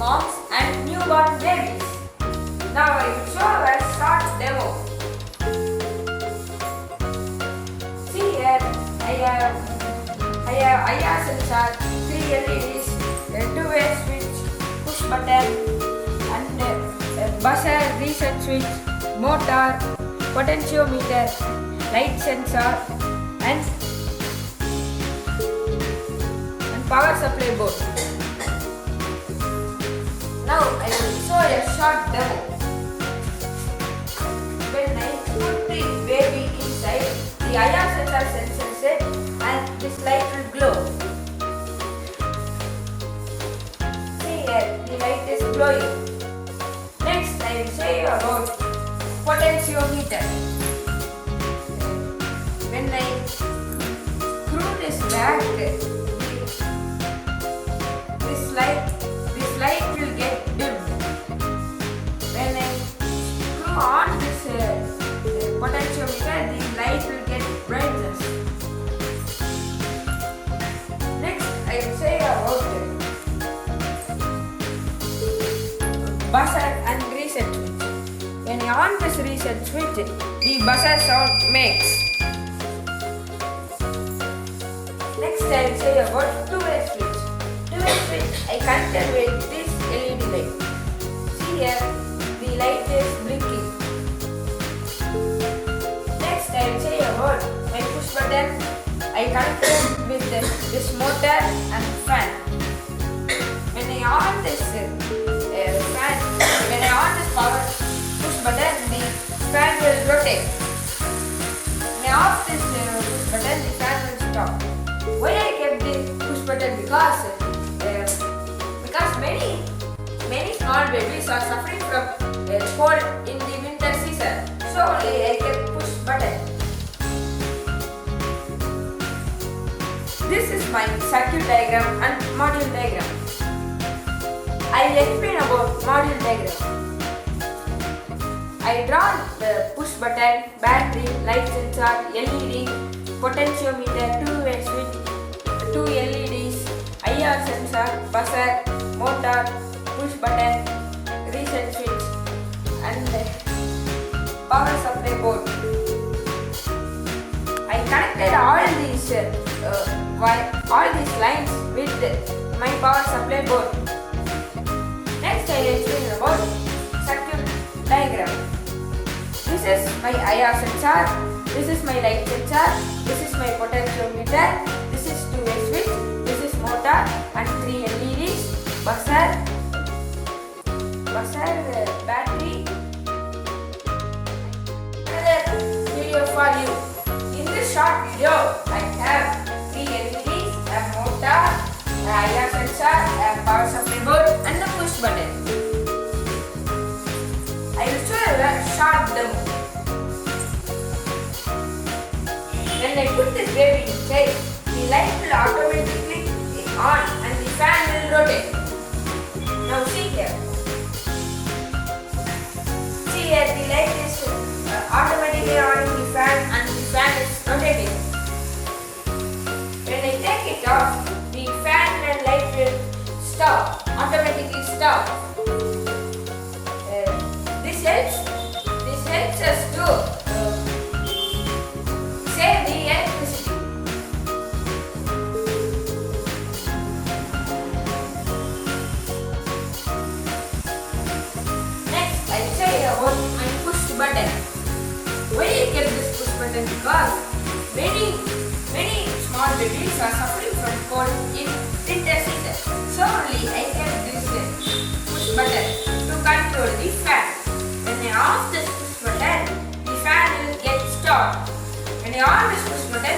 moms and newborn babies. Now I will show a short demo. See here, I have IR sensor, 3 LEDs, a 2-way switch, push button, and a buzzer, reset switch, motor, potentiometer, light sensor, and power supply board. Now I will show a short demo. When I put the baby inside, the IR sensor senses it and this light will glow. See here, the light is glowing. Next I will show you about potentiometer. When I screw this back, this light will get dimmed. When I screw on this potentiometer, the light will get brightness. Next, I will say about buzzer and reset switch. When I on this reset switch, the buzzer sound makes. Next, I will say about two-way switch. I connected with this LED light. See here, the light is blinking. Next, I will say about my push button. I connected with this motor and fan. When I on this fan, when I on this power push button, the fan will rotate. When I off this push button, the fan will stop. Why I kept this push button? Because many small babies are suffering from cold in the winter season. So only I kept push button. This is my circuit diagram and module diagram. I will explain about module diagram. I draw the push button, battery, light sensor, LED, potentiometer, two-way switch, 2 LEDs, IR sensor, buzzer, motor, push button, reset switch, and power supply board. I connected all these lines with my power supply board. Next, I will explain about circuit diagram. This is my IR sensor. This is my light sensor. This is my potentiometer. This is two-way switch. This is motor and 3 LEDs, buzzer, battery. Another video for you. In this short video, I have 3 LEDs, a motor, an IR sensor, a power supply board, and a push button. I will show you a short demo. When I put this baby inside, the light will automatically on and the fan will rotate. Now see here. See here, the light is automatically on the fan and the fan is rotating. When I take it off, the fan and light will stop, automatically stop. This helps us to save the electricity. Next, I'll say about my push button. Why I kept this push button? Because many small babies are suffering from cold in winter season. So only I kept this push button to control the fan. When I off this push button, the fan will get stopped. When I on this push button,